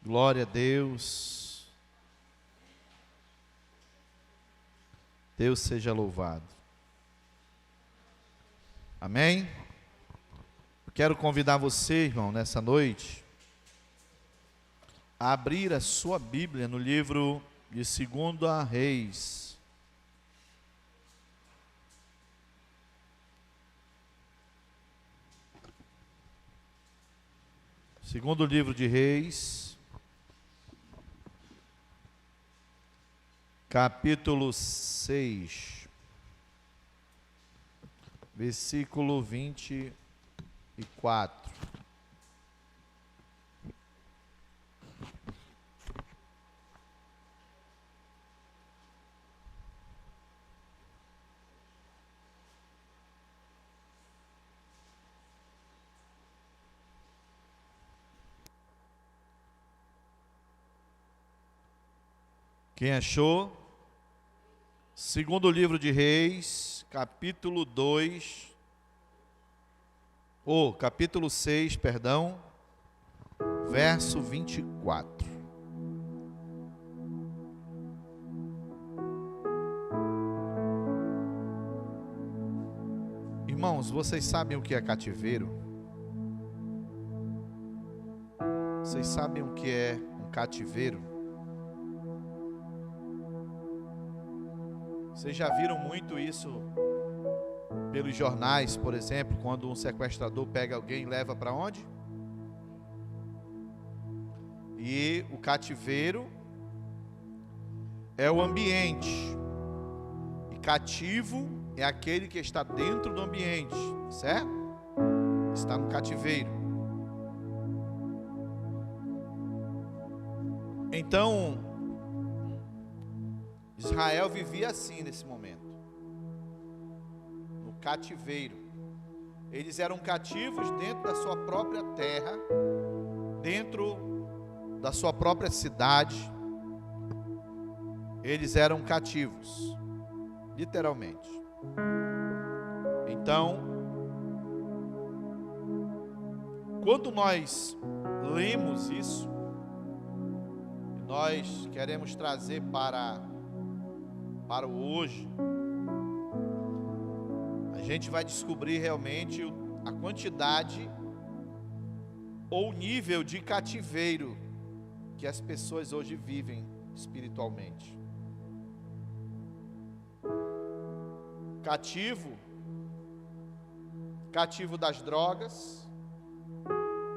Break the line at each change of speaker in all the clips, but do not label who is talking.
Glória a Deus. Deus seja louvado. Amém? Quero convidar você, irmão, nessa noite, a abrir a sua Bíblia no livro de 2 Reis. Segundo livro de Reis, capítulo 6, versículo 24. Quem achou? Segundo livro de Reis, capítulo 6, verso 24. Irmãos, vocês sabem o que é cativeiro? Vocês sabem o que é um cativeiro? Vocês já viram muito isso pelos jornais, por exemplo, quando um sequestrador pega alguém e leva para onde? E o cativeiro é o ambiente. E cativo é aquele que está dentro do ambiente, certo? Está no cativeiro. Então, Israel vivia assim nesse momento, no cativeiro. Eles eram cativos dentro da sua própria terra, dentro da sua própria cidade. Eles eram cativos, literalmente. Então, quando nós lemos isso, nós queremos trazer para o hoje, a gente vai descobrir realmente a quantidade ou nível de cativeiro que as pessoas hoje vivem espiritualmente. Cativo das drogas,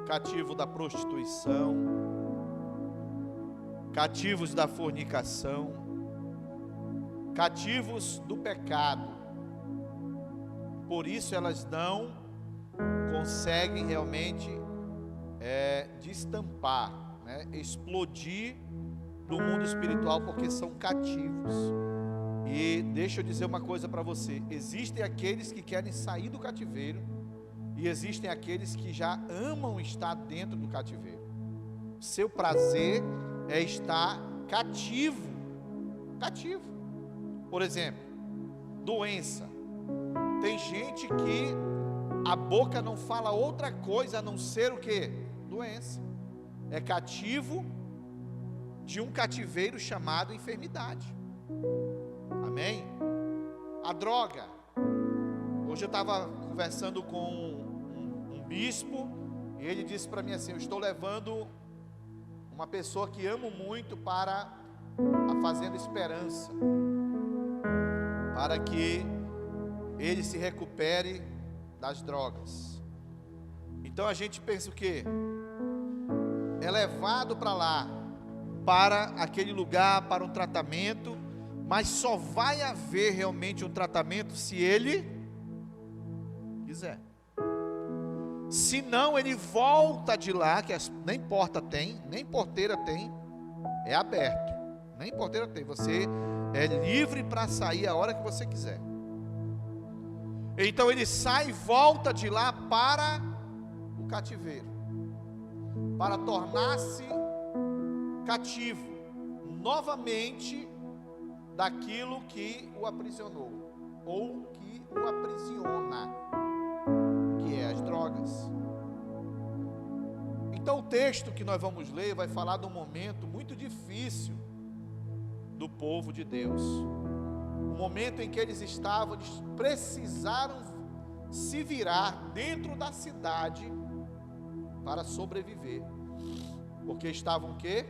cativo da prostituição, cativos da fornicação, cativos do pecado. Por isso elas não conseguem realmente destampar, explodir no mundo espiritual, porque são cativos. E deixa eu dizer uma coisa para você: existem aqueles que querem sair do cativeiro, e existem aqueles que já amam estar dentro do cativeiro. Seu prazer é estar cativo. Por exemplo, doença. Tem gente que a boca não fala outra coisa a não ser o quê? Doença. É cativo de um cativeiro chamado enfermidade. Amém? A droga. Hoje eu estava conversando com um bispo, e ele disse para mim assim: eu estou levando uma pessoa que amo muito para a Fazenda Esperança, para que ele se recupere das drogas. Então a gente pensa o quê? É levado para lá, para aquele lugar, para um tratamento, mas só vai haver realmente um tratamento se ele quiser. Se não, ele volta de lá, que nem porta tem, nem porteira tem, é aberto, nem porteira tem, você é livre para sair a hora que você quiser. Então ele sai e volta de lá para o cativeiro, para tornar-se cativo novamente daquilo que o aprisionou, ou que o aprisiona, que é as drogas. Então o texto que nós vamos ler vai falar de um momento muito difícil do povo de Deus. O momento em que eles precisaram se virar dentro da cidade para sobreviver. Porque estavam o quê?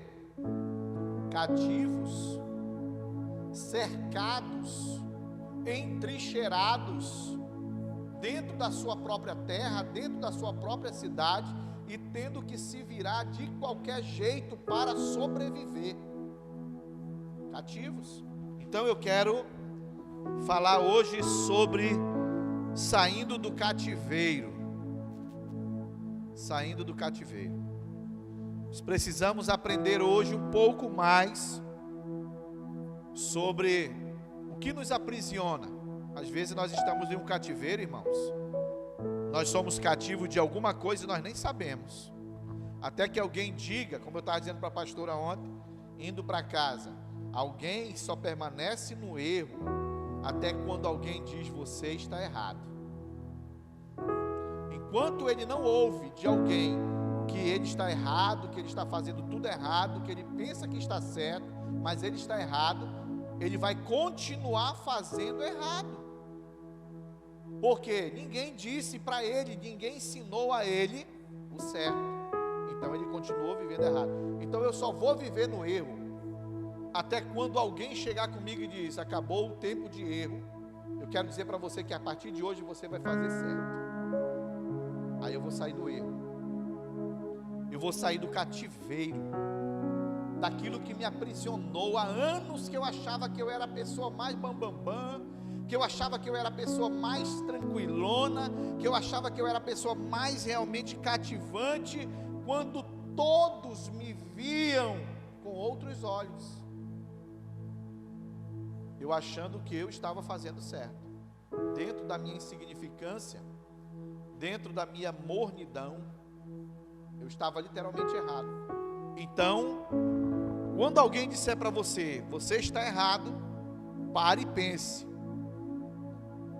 Cativos, cercados, entrincheirados dentro da sua própria terra, dentro da sua própria cidade, e tendo que se virar de qualquer jeito para sobreviver. Cativos. Então eu quero falar hoje sobre saindo do cativeiro. Saindo do cativeiro. Nós precisamos aprender hoje um pouco mais sobre o que nos aprisiona. Às vezes nós estamos em um cativeiro, irmãos. Nós somos cativos de alguma coisa e nós nem sabemos. Até que alguém diga, como eu estava dizendo para a pastora ontem, indo para casa, alguém só permanece no erro até quando alguém diz: você está errado. Enquanto ele não ouve de alguém que ele está errado, que ele está fazendo tudo errado, que ele pensa que está certo, mas ele está errado, ele vai continuar fazendo errado. Porque ninguém disse para ele, ninguém ensinou a ele o certo. Então ele continuou vivendo errado. Então eu só vou viver no erro até quando alguém chegar comigo e diz: acabou o tempo de erro. Eu quero dizer para você que a partir de hoje você vai fazer certo. Aí eu vou sair do erro. Eu vou sair do cativeiro, daquilo que me aprisionou há anos, que eu achava que eu era a pessoa mais bambambam, que eu achava que eu era a pessoa mais tranquilona, que eu achava que eu era a pessoa mais realmente cativante, quando todos me viam com outros olhos, eu achando que eu estava fazendo certo, dentro da minha insignificância, dentro da minha mornidão, eu estava literalmente errado. Então, quando alguém disser para você: você está errado, pare e pense.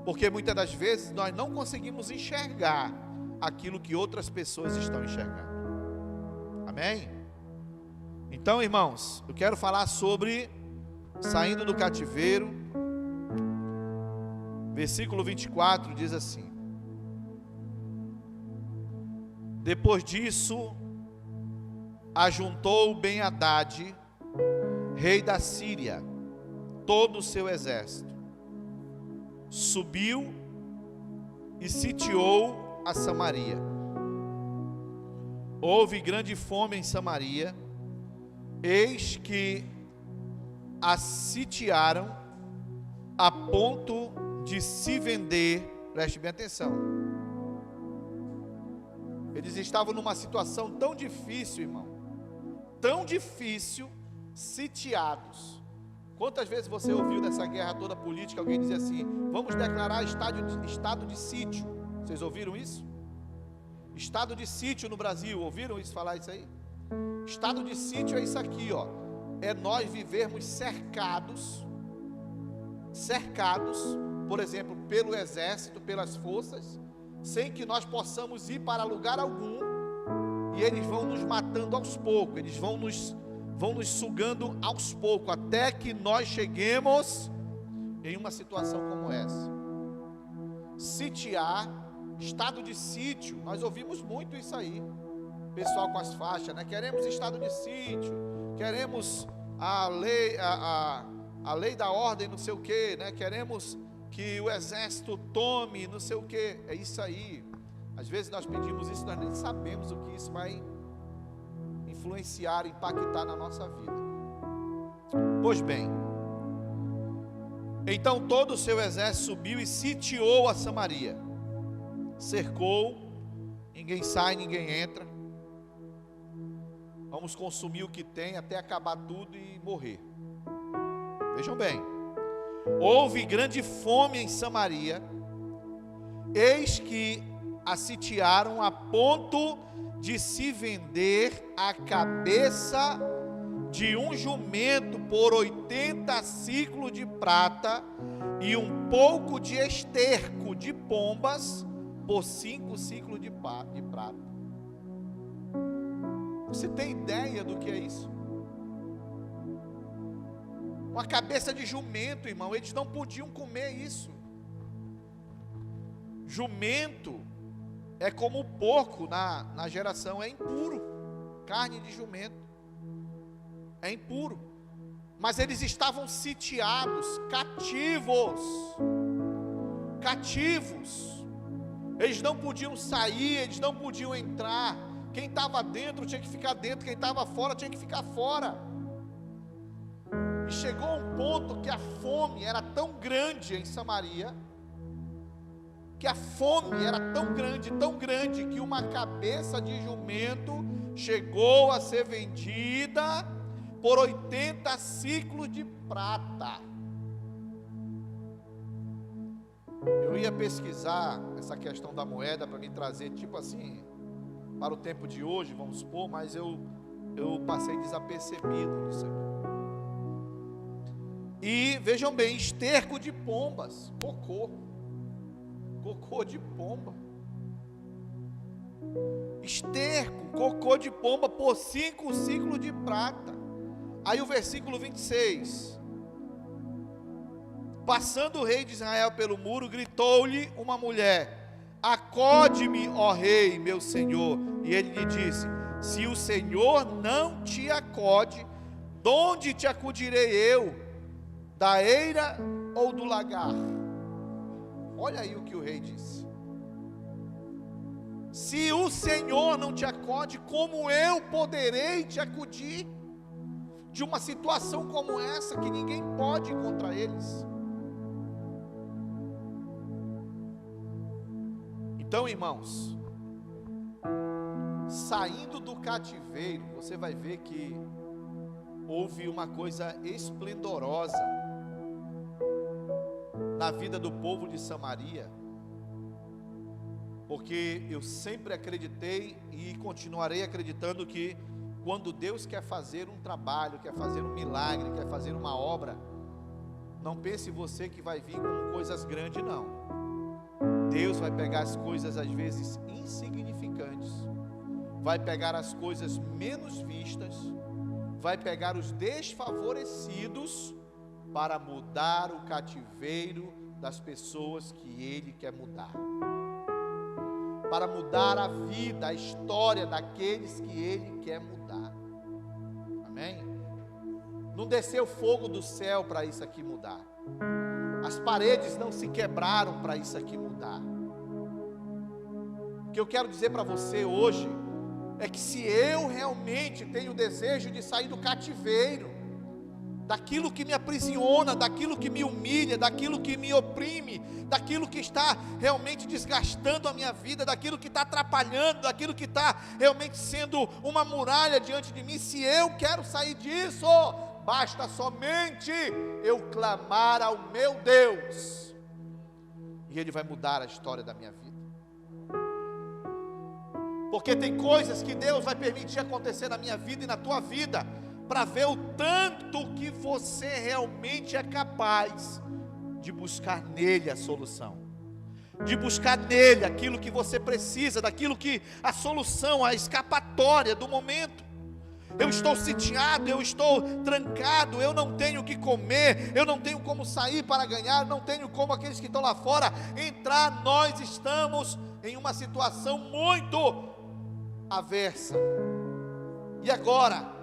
Porque muitas das vezes nós não conseguimos enxergar aquilo que outras pessoas estão enxergando. Amém? Então, irmãos, eu quero falar sobre saindo do cativeiro. Versículo 24 diz assim: depois disso, ajuntou Ben-Hadad, rei da Síria, todo o seu exército, subiu e sitiou a Samaria. Houve grande fome em Samaria, eis que a sitiaram a ponto de se vender. Preste bem atenção. Eles estavam numa situação tão difícil, irmão, tão difícil, sitiados. Quantas vezes você ouviu nessa guerra toda política alguém dizer assim: vamos declarar estado de sítio? Vocês ouviram isso? Estado de sítio no Brasil, ouviram isso, falar isso aí? Estado de sítio é isso aqui, ó. É nós vivermos cercados, por exemplo, pelo exército, pelas forças, sem que nós possamos ir para lugar algum, e eles vão nos matando aos poucos, eles vão nos sugando aos poucos, até que nós cheguemos em uma situação como essa. Sitiar, estado de sítio, nós ouvimos muito isso aí, pessoal com as faixas, né? Queremos estado de sítio, queremos a lei da ordem, não sei o que, né? Queremos que o exército tome, não sei o que, é isso aí. Às vezes nós pedimos isso, nós nem sabemos o que isso vai influenciar, impactar na nossa vida. Pois bem, então todo o seu exército subiu e sitiou a Samaria, cercou, ninguém sai, ninguém entra, vamos consumir o que tem até acabar tudo e morrer. Vejam bem, houve grande fome em Samaria, eis que a sitiaram a ponto de se vender a cabeça de um jumento por 80 ciclos de prata e um pouco de esterco de pombas por 5 ciclos de prata. Você tem ideia do que é isso? Uma cabeça de jumento, irmão. Eles não podiam comer isso. Jumento é como o porco na geração, é impuro. Carne de jumento é impuro. Mas eles estavam sitiados, cativos. Eles não podiam sair, eles não podiam entrar. Quem estava dentro tinha que ficar dentro, quem estava fora tinha que ficar fora. E chegou um ponto que a fome era tão grande em Samaria, que a fome era tão grande, que uma cabeça de jumento chegou a ser vendida por 80 ciclos de prata. Eu ia pesquisar essa questão da moeda para me trazer, tipo assim, para o tempo de hoje, vamos supor, mas eu passei desapercebido nisso aqui. E vejam bem, esterco de pombas, cocô de pomba, esterco, cocô de pomba por 5 ciclos de prata. Aí o versículo 26, passando o rei de Israel pelo muro, gritou-lhe uma mulher: acode-me, ó rei, meu senhor. E ele lhe disse: se o Senhor não te acode, de onde te acudirei eu? Da eira ou do lagar? Olha aí o que o rei disse. Se o Senhor não te acode, como eu poderei te acudir de uma situação como essa, que ninguém pode ir contra eles? Então, irmãos, saindo do cativeiro, você vai ver que houve uma coisa esplendorosa na vida do povo de Samaria, porque eu sempre acreditei e continuarei acreditando que quando Deus quer fazer um trabalho, quer fazer um milagre, quer fazer uma obra, não pense você que vai vir com coisas grandes, não. Deus vai pegar as coisas às vezes insignificantes, vai pegar as coisas menos vistas, vai pegar os desfavorecidos para mudar o cativeiro das pessoas que Ele quer mudar, para mudar a vida, a história daqueles que Ele quer mudar. Amém? Não desceu fogo do céu para isso aqui mudar, as paredes não se quebraram para isso aqui mudar. O que eu quero dizer para você hoje é que se eu realmente tenho o desejo de sair do cativeiro, daquilo que me aprisiona, daquilo que me humilha, daquilo que me oprime, daquilo que está realmente desgastando a minha vida, daquilo que está atrapalhando, daquilo que está realmente sendo uma muralha diante de mim, se eu quero sair disso, basta somente eu clamar ao meu Deus, e Ele vai mudar a história da minha vida. Porque tem coisas que Deus vai permitir acontecer na minha vida e na tua vida, para ver o tanto que você realmente é capaz de buscar nele a solução, de buscar nele aquilo que você precisa, daquilo que a solução, a escapatória do momento. Eu estou sitiado, eu estou trancado, eu não tenho o que comer, eu não tenho como sair para ganhar, não tenho como aqueles que estão lá fora entrar. Nós estamos em uma situação muito aversa. E agora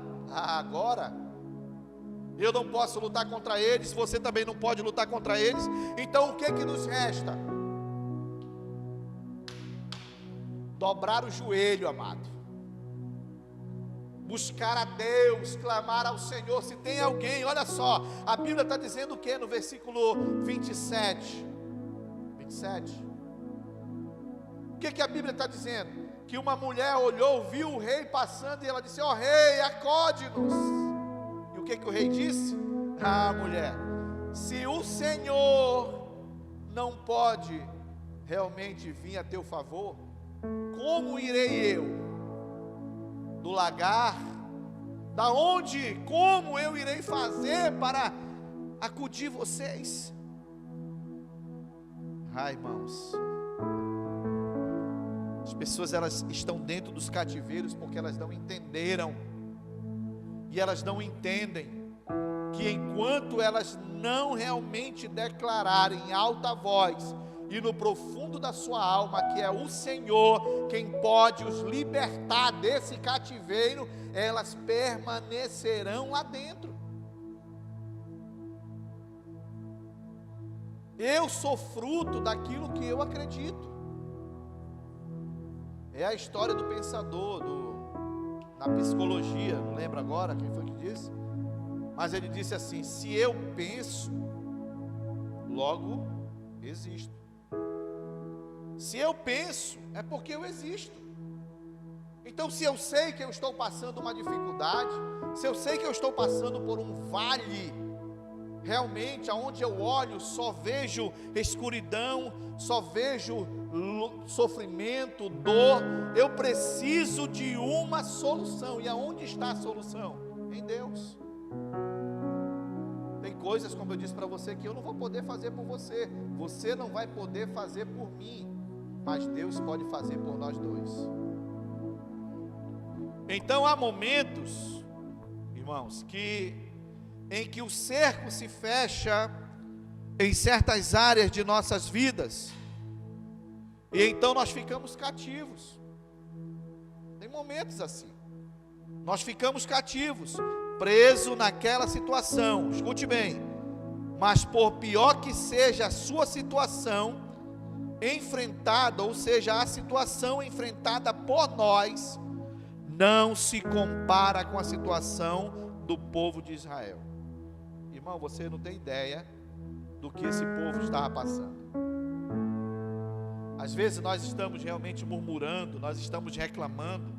eu não posso lutar contra eles, você também não pode lutar contra eles. Então o que nos resta? Dobrar o joelho, amado, buscar a Deus, clamar ao Senhor. Se tem alguém, olha só, a Bíblia está dizendo o que no versículo 27? O que a Bíblia está dizendo? Que uma mulher olhou, viu o rei passando, e ela disse: ó rei, acode-nos. E o que o rei disse? Ah, mulher, se o Senhor não pode realmente vir a teu favor, como irei eu do lagar? Da onde, como eu irei fazer para acudir vocês? Irmãos, As pessoas, elas estão dentro dos cativeiros porque elas não entenderam. E elas não entendem que enquanto elas não realmente declararem em alta voz e no profundo da sua alma que é o Senhor quem pode os libertar desse cativeiro, elas permanecerão lá dentro. Eu sou fruto daquilo que eu acredito. É a história do pensador, na psicologia, não lembro agora quem foi que disse, mas ele disse assim: se eu penso, logo existo. Se eu penso, é porque eu existo. Então, se eu sei que eu estou passando uma dificuldade, se eu sei que eu estou passando por um vale, realmente, aonde eu olho, só vejo escuridão, só vejo sofrimento, dor, eu preciso de uma solução. E aonde está a solução? Em Deus. Tem coisas, como eu disse para você, que eu não vou poder fazer por você, você não vai poder fazer por mim, mas Deus pode fazer por nós dois. Então há momentos, irmãos, em que o cerco se fecha em certas áreas de nossas vidas, e então nós ficamos cativos. Tem momentos assim, nós ficamos cativos, presos naquela situação. Escute bem, mas por pior que seja a sua situação enfrentada, ou seja, a situação enfrentada por nós, não se compara com a situação do povo de Israel. Irmão, você não tem ideia do que esse povo estava passando. Às vezes nós estamos realmente murmurando, nós estamos reclamando,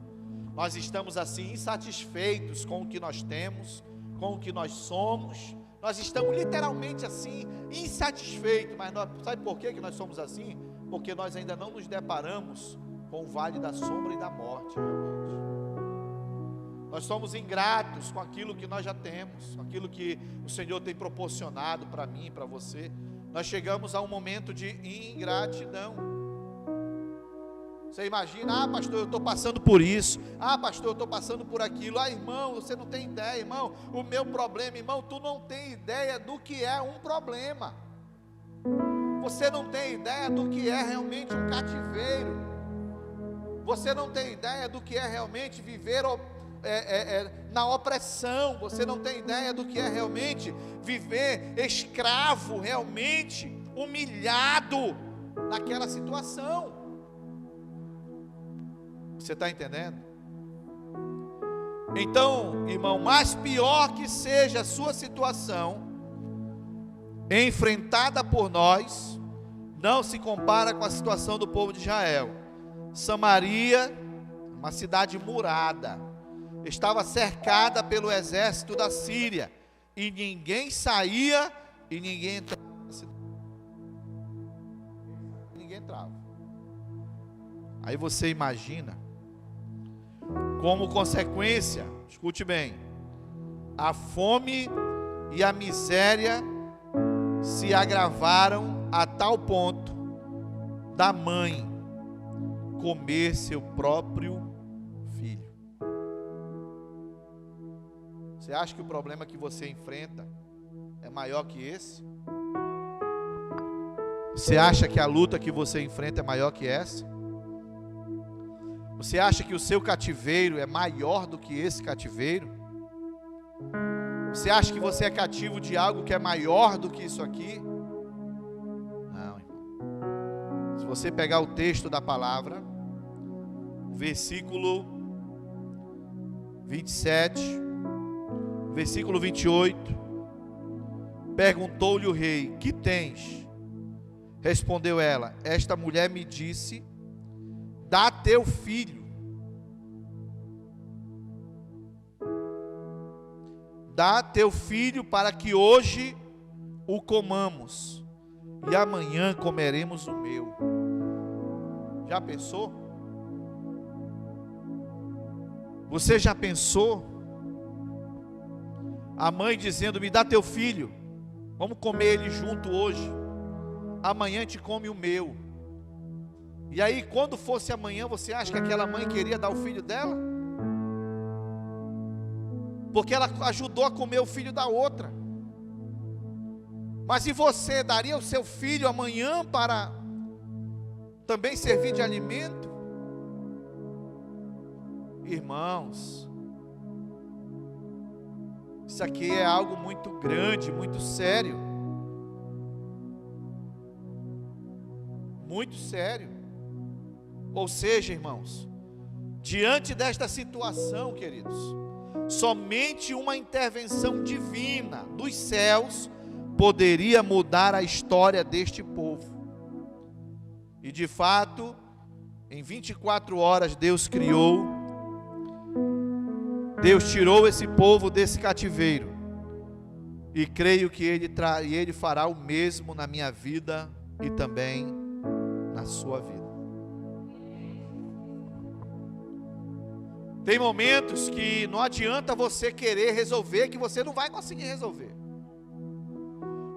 nós estamos assim insatisfeitos com o que nós temos, com o que nós somos. Nós estamos literalmente assim insatisfeitos, mas sabe por que nós somos assim? Porque nós ainda não nos deparamos com o vale da sombra e da morte, realmente. Nós somos ingratos com aquilo que nós já temos, com aquilo que o Senhor tem proporcionado para mim, para você. Nós chegamos a um momento de ingratidão. Você imagina: ah, pastor, eu estou passando por isso. Ah, pastor, eu estou passando por aquilo. Ah, irmão, você não tem ideia, irmão, o meu problema. Irmão, tu não tem ideia do que é um problema. Você não tem ideia do que é realmente um cativeiro. Você não tem ideia do que é realmente viver na opressão. Você não tem ideia do que é realmente viver escravo, realmente humilhado naquela situação. Você está entendendo? Então, irmão, mais pior que seja a sua situação enfrentada por nós, não se compara com a situação do povo de Israel. Samaria, uma cidade murada, estava cercada pelo exército da Síria, e ninguém saía e ninguém entrava na cidade. Ninguém entrava. Aí você imagina, como consequência, escute bem, a fome e a miséria se agravaram a tal ponto da mãe comer seu próprio filho. Você acha que o problema que você enfrenta é maior que esse? Você acha que a luta que você enfrenta é maior que essa? Você acha que o seu cativeiro é maior do que esse cativeiro? Você acha que você é cativo de algo que é maior do que isso aqui? Não, irmão. Se você pegar o texto da palavra, versículo 27, versículo 28, perguntou-lhe o rei: que tens? Respondeu ela: esta mulher me disse, dá teu filho. Dá teu filho para que hoje o comamos e amanhã comeremos o meu. Já pensou? Você já pensou? A mãe dizendo: me dá teu filho, vamos comer ele junto hoje, amanhã a gente come o meu. E aí, quando fosse amanhã, você acha que aquela mãe queria dar o filho dela? Porque ela ajudou a comer o filho da outra. Mas e você, daria o seu filho amanhã para também servir de alimento? Irmãos, isso aqui é algo muito grande, muito sério. Muito sério. Ou seja, irmãos, diante desta situação, queridos, somente uma intervenção divina dos céus poderia mudar a história deste povo. E de fato, em 24 horas Deus criou, Deus tirou esse povo desse cativeiro. E creio que Ele fará o mesmo na minha vida e também na sua vida. Tem momentos que não adianta você querer resolver, que você não vai conseguir resolver.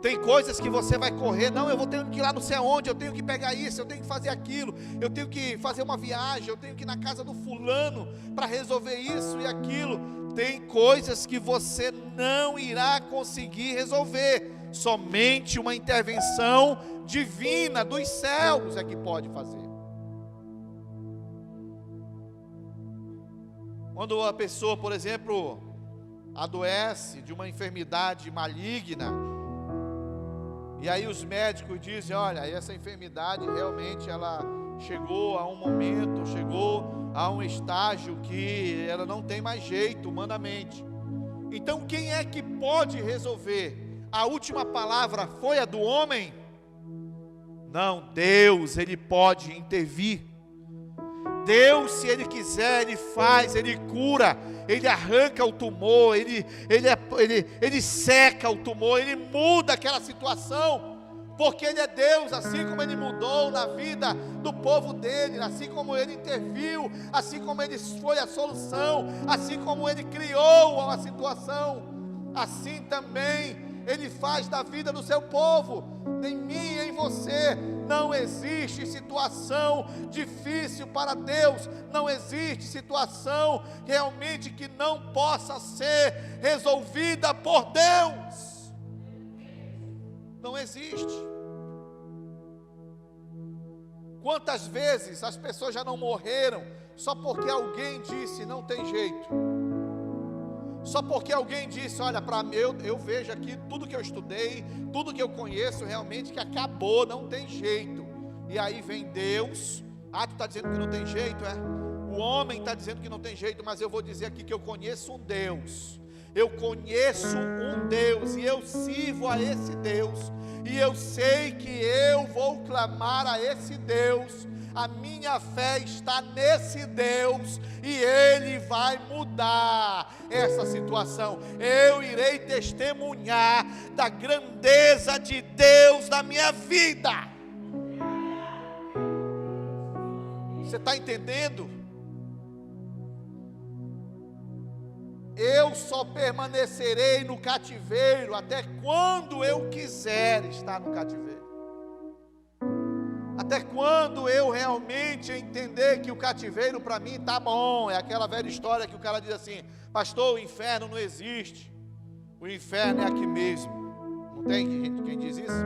Tem coisas que você vai correr, não, eu vou ter que ir lá não sei aonde, eu tenho que pegar isso, eu tenho que fazer aquilo, eu tenho que fazer uma viagem, eu tenho que ir na casa do fulano para resolver isso e aquilo. Tem coisas que você não irá conseguir resolver, somente uma intervenção divina dos céus é que pode fazer. Quando a pessoa, por exemplo, adoece de uma enfermidade maligna, e aí os médicos dizem, olha, essa enfermidade realmente ela chegou a um momento, chegou a um estágio que ela não tem mais jeito humanamente. Então quem é que pode resolver? A última palavra foi a do homem? Não, Deus, Ele pode intervir. Deus, se Ele quiser, Ele faz, Ele cura, Ele arranca o tumor, Ele seca o tumor, Ele muda aquela situação, porque Ele é Deus, assim como Ele mudou na vida do povo dEle, assim como Ele interviu, assim como Ele foi a solução, assim como Ele criou a situação, assim também Ele faz da vida do seu povo. Em mim e em você não existe situação difícil para Deus, não existe situação realmente que não possa ser resolvida por Deus, não existe. Quantas vezes as pessoas já não morreram só porque alguém disse não tem jeito? Só porque alguém disse, olha, para mim, eu vejo aqui tudo que eu estudei, tudo que eu conheço realmente que acabou, não tem jeito. E aí vem Deus, tu está dizendo que não tem jeito, é? O homem está dizendo que não tem jeito, mas eu vou dizer aqui que eu conheço um Deus. Eu conheço um Deus e eu sirvo a esse Deus. E eu sei que eu vou clamar a esse Deus. A minha fé está nesse Deus e Ele vai mudar essa situação. Eu irei testemunhar da grandeza de Deus na minha vida. Você está entendendo? Eu só permanecerei no cativeiro até quando eu quiser estar no cativeiro. Até quando eu realmente entender que o cativeiro para mim está bom. É aquela velha história que o cara diz assim, pastor, o inferno não existe, o inferno é aqui mesmo. Não tem gente quem diz isso?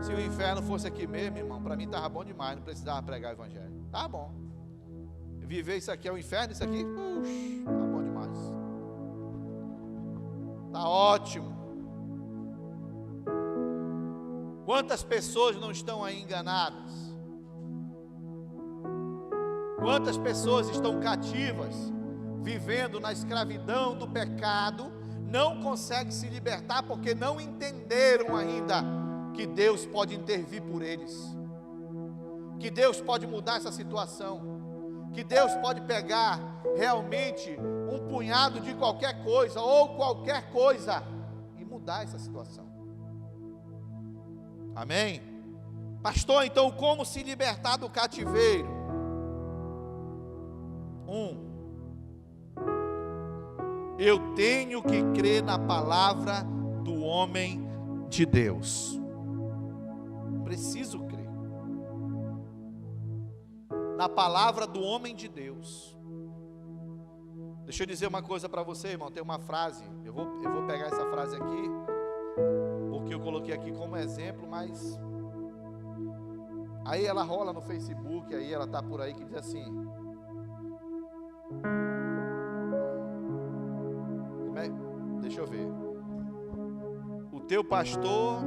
Se o inferno fosse aqui mesmo, irmão, para mim estava bom demais, não precisava pregar o evangelho. Tá bom. Viver isso aqui é o inferno, isso aqui, tá bom demais. Tá ótimo. Quantas pessoas não estão aí enganadas? Quantas pessoas estão cativas, vivendo na escravidão do pecado, não conseguem se libertar porque não entenderam ainda que Deus pode intervir por eles, que Deus pode mudar essa situação, que Deus pode pegar realmente um punhado de qualquer coisa, ou qualquer coisa, e mudar essa situação. Amém? Pastor, então como se libertar do cativeiro? Eu tenho que crer na palavra do homem de Deus. Preciso crer. na palavra do homem de Deus. Deixa eu dizer uma coisa para você, irmão. Tem uma frase, eu vou pegar essa frase aqui, porque eu coloquei aqui como exemplo, mas aí ela rola no Facebook, aí ela está por aí, que diz assim: deixa eu ver, o teu pastor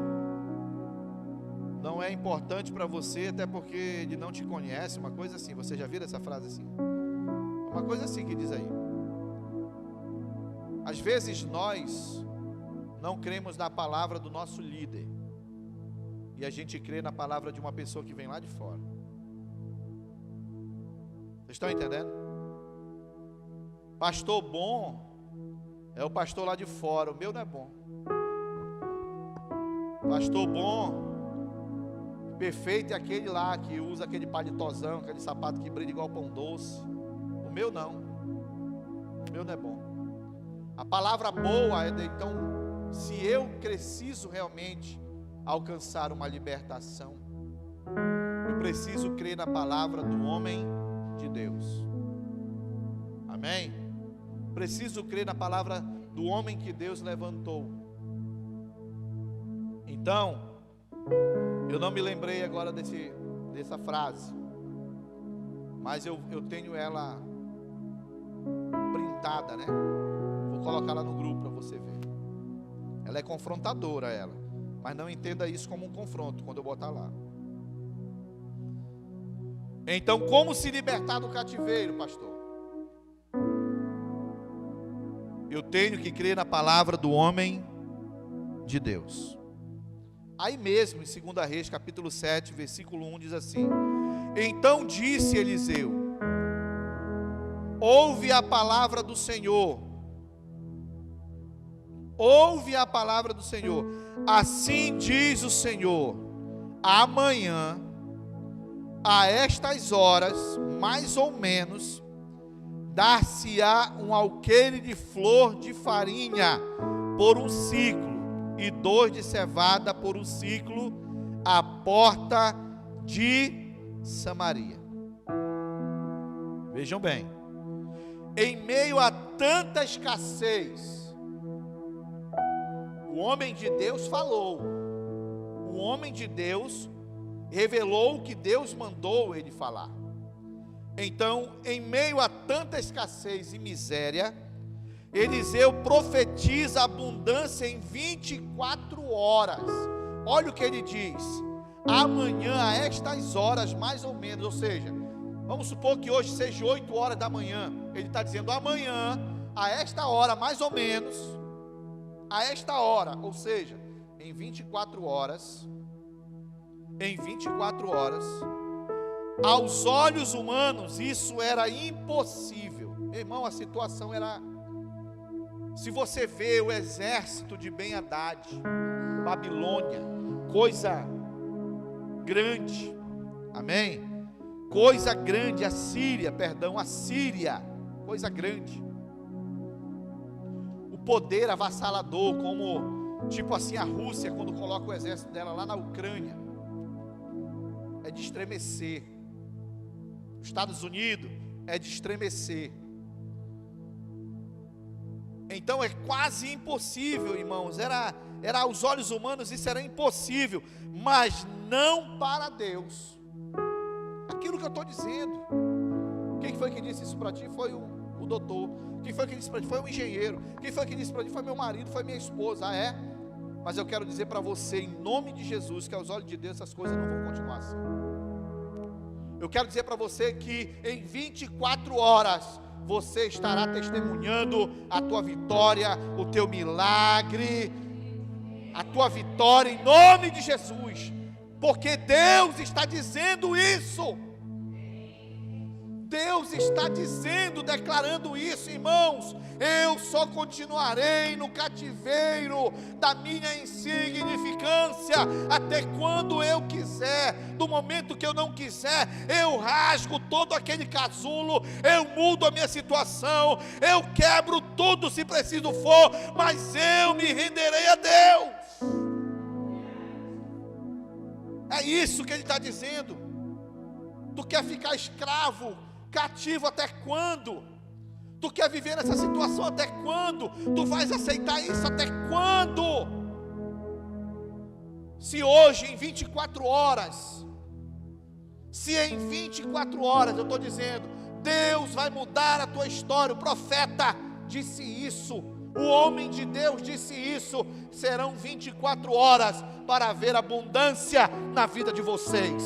não é importante para você, até porque ele não te conhece, uma coisa assim. Você já viu essa frase assim? Uma coisa assim que diz aí. Às vezes nós não cremos na palavra do nosso líder, e a gente crê na palavra de uma pessoa que vem lá de fora. Vocês estão entendendo? Pastor bom é o pastor lá de fora, o meu não é bom. Pastor bom, perfeito é aquele lá que usa aquele palitozão, aquele sapato que brilha igual pão doce. O meu não. O meu não é bom. A palavra boa é então, se eu preciso realmente alcançar uma libertação, eu preciso crer na palavra do homem de Deus. Amém? Preciso crer na palavra do homem que Deus levantou. Então, eu não me lembrei agora dessa frase, mas eu tenho ela printada, né? Vou colocar ela no grupo para você ver. Ela é confrontadora, ela, mas não entenda isso como um confronto quando eu botar lá. Então, como se libertar do cativeiro, pastor? Eu tenho que crer na palavra do homem de Deus. Aí mesmo, em 2 Reis, capítulo 7, versículo 1, diz assim: então disse Eliseu: ouve a palavra do Senhor. Ouve a palavra do Senhor. Assim diz o Senhor: amanhã, a estas horas, mais ou menos, dar-se-á um alqueire de flor de farinha por um ciclo, e 2 de cevada por um ciclo, à porta de Samaria. Vejam bem, em meio a tanta escassez, o homem de Deus falou, o homem de Deus revelou o que Deus mandou ele falar. Então, em meio a tanta escassez e miséria, Eliseu profetiza abundância em 24 horas. Olha o que ele diz: amanhã a estas horas mais ou menos, ou seja, vamos supor que hoje seja 8 horas da manhã. Ele está dizendo amanhã a esta hora mais ou menos, a esta hora, ou seja, em 24 horas, aos olhos humanos isso era impossível. Irmão, a situação era, se você vê o exército de Ben-Hadad, Babilônia, coisa grande, amém? Coisa grande, Assíria, coisa grande. O poder avassalador, como tipo assim a Rússia, quando coloca o exército dela lá na Ucrânia, é de estremecer. Os Estados Unidos é de estremecer. Então é quase impossível, irmãos, era aos olhos humanos isso era impossível, mas não para Deus. Aquilo que eu estou dizendo. Quem foi que disse isso para ti? Foi o doutor. Quem foi que disse para ti? Foi o engenheiro. Quem foi que disse para ti? Foi meu marido, foi minha esposa. Ah, é? Mas eu quero dizer para você, em nome de Jesus, que aos olhos de Deus essas coisas não vão continuar assim. Eu quero dizer para você que em 24 horas você estará testemunhando a tua vitória, o teu milagre, a tua vitória em nome de Jesus, porque Deus está dizendo isso. Deus está dizendo, declarando isso, irmãos. Eu só continuarei no cativeiro da minha insignificância até quando eu quiser. Do momento que eu não quiser, eu rasgo todo aquele casulo, eu mudo a minha situação, eu quebro tudo se preciso for, mas eu me renderei a Deus. É isso que ele está dizendo. Tu quer ficar escravo, cativo até quando? Tu quer viver nessa situação até quando? Tu vais aceitar isso até quando? Se hoje em 24 horas, se em 24 horas, eu estou dizendo, Deus vai mudar a tua história. O profeta disse isso, o homem de Deus disse isso. Serão 24 horas para haver abundância na vida de vocês.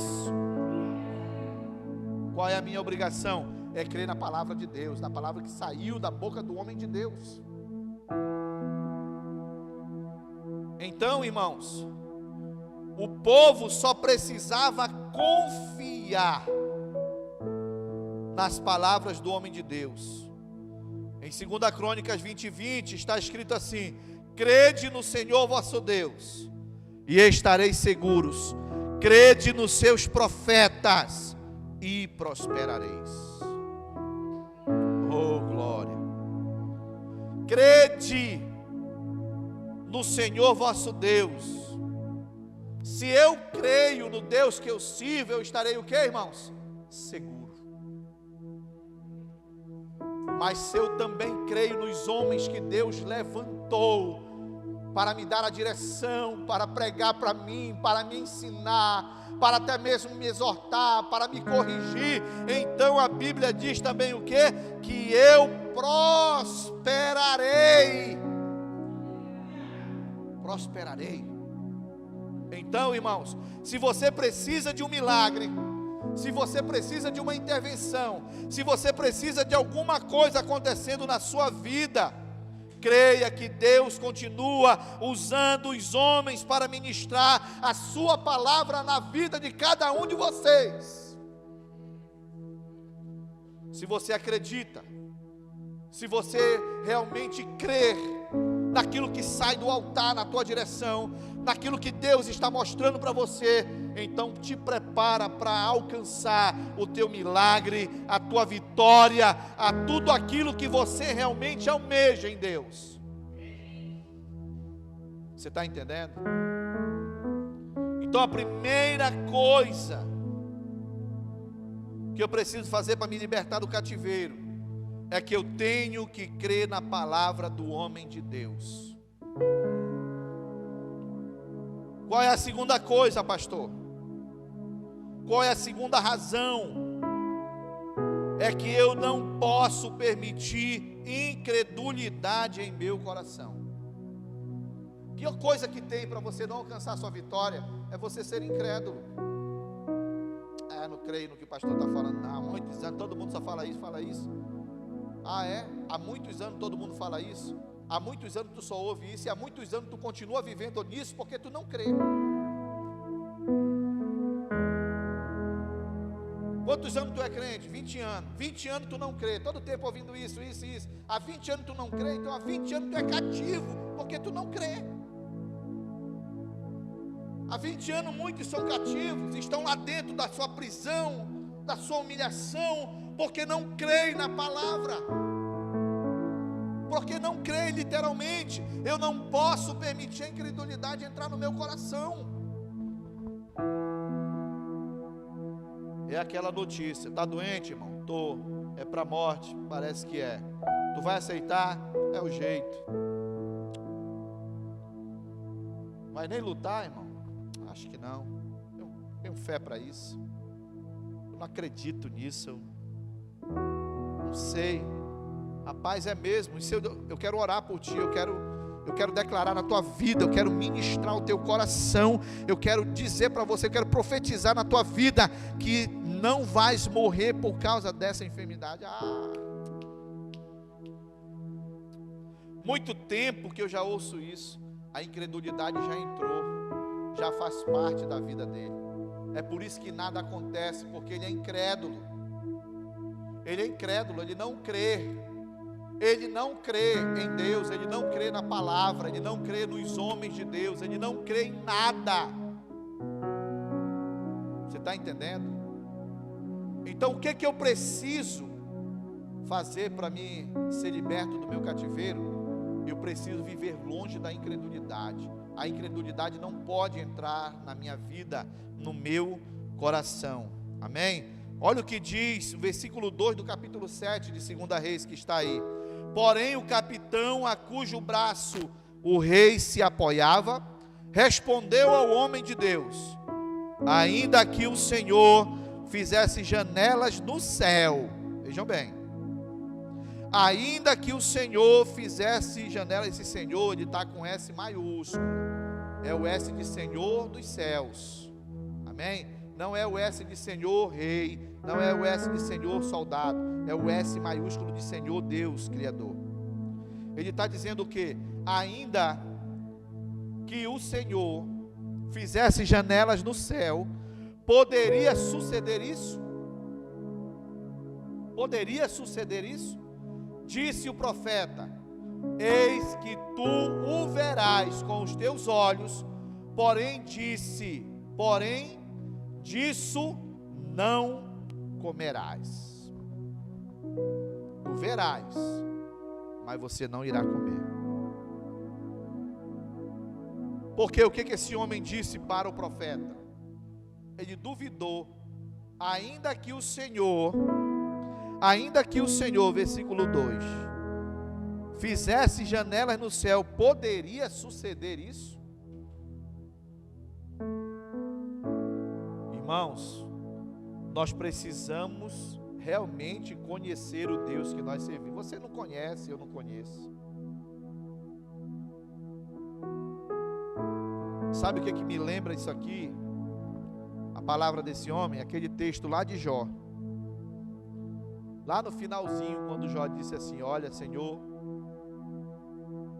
Qual é a minha obrigação? É crer na palavra de Deus, na palavra que saiu da boca do homem de Deus. Então, irmãos, o povo só precisava confiar nas palavras do homem de Deus. Em 2 Crônicas 20:20 está escrito assim: crede no Senhor vosso Deus, e estareis seguros, crede nos seus profetas, e prosperareis. Oh, glória! Crede no Senhor vosso Deus. Se eu creio no Deus que eu sirvo, eu estarei o que, irmãos? Seguro. Mas se eu também creio nos homens que Deus levantou para me dar a direção, para pregar para mim, para me ensinar, para até mesmo me exortar, para me corrigir, então a Bíblia diz também o quê? Que eu prosperarei. Prosperarei. Então, irmãos, se você precisa de um milagre, se você precisa de uma intervenção, se você precisa de alguma coisa acontecendo na sua vida, creia que Deus continua usando os homens para ministrar a sua palavra na vida de cada um de vocês. Se você acredita, se você realmente crer naquilo que sai do altar na tua direção, naquilo que Deus está mostrando para você, então te prepara para alcançar o teu milagre, a tua vitória, a tudo aquilo que você realmente almeja em Deus. Você está entendendo? Então a primeira coisa que eu preciso fazer para me libertar do cativeiro é que eu tenho que crer na palavra do homem de Deus. Qual é a segunda coisa, pastor? Qual é a segunda razão? É que eu não posso permitir incredulidade em meu coração. A pior coisa que tem para você não alcançar a sua vitória é você ser incrédulo. Não creio no que o pastor está falando. Há muitos anos todo mundo só fala isso, fala isso. Há muitos anos todo mundo fala isso. Há muitos anos tu só ouve isso. E há muitos anos tu continua vivendo nisso porque tu não crê. Quantos anos tu é crente? 20 anos. 20 anos tu não crê. Todo tempo ouvindo isso. Há 20 anos tu não crê. Então há 20 anos tu é cativo porque tu não crê. Há 20 anos muitos são cativos. Estão lá dentro da sua prisão, da sua humilhação, porque não creem na palavra, porque não creem literalmente. Eu não posso permitir a incredulidade entrar no meu coração. É aquela notícia: está doente, irmão? Estou. É para a morte? Parece que é. Tu vai aceitar? É o jeito. Vai nem lutar, irmão? Acho que não. Eu tenho fé para isso. Eu não acredito nisso. Não sei, rapaz, é mesmo. Eu quero orar por ti, eu quero declarar na tua vida, eu quero ministrar o teu coração, eu quero dizer para você, eu quero profetizar na tua vida que não vais morrer por causa dessa enfermidade. Muito tempo que eu já ouço isso. A incredulidade já entrou, já faz parte da vida dele. É por isso que nada acontece, porque ele é incrédulo. Ele é incrédulo, ele não crê. Ele não crê em Deus, ele não crê na palavra, ele não crê nos homens de Deus, ele não crê em nada. Você está entendendo? Então o que eu preciso fazer para me ser liberto do meu cativeiro? Eu preciso viver longe da incredulidade. A incredulidade não pode entrar na minha vida, no meu coração. Amém? olha o que diz o versículo 2 do capítulo 7 de 2 Reis, que está aí. Porém o capitão a cujo braço o rei se apoiava, respondeu ao homem de Deus: ainda que o Senhor fizesse janelas no céu, vejam bem, ainda que o Senhor fizesse janelas, esse Senhor, ele está com S maiúsculo, é o S de Senhor dos céus, amém? Não é o S de Senhor rei, não é o S de Senhor soldado, é o S maiúsculo de Senhor Deus Criador. Ele está dizendo o quê? Ainda que o Senhor fizesse janelas no céu, poderia suceder isso? Poderia suceder isso? Disse o profeta: eis que tu o verás com os teus olhos, porém disso não comerás. O verás, mas você não irá comer. Porque o que esse homem disse para o profeta? Ele duvidou, ainda que o Senhor, versículo 2, fizesse janelas no céu, poderia suceder isso? Irmãos, nós precisamos realmente conhecer o Deus que nós servimos. Você não conhece, eu não conheço. Sabe o que me lembra isso aqui? A palavra desse homem, aquele texto lá de Jó. Lá no finalzinho, quando Jó disse assim: olha, Senhor,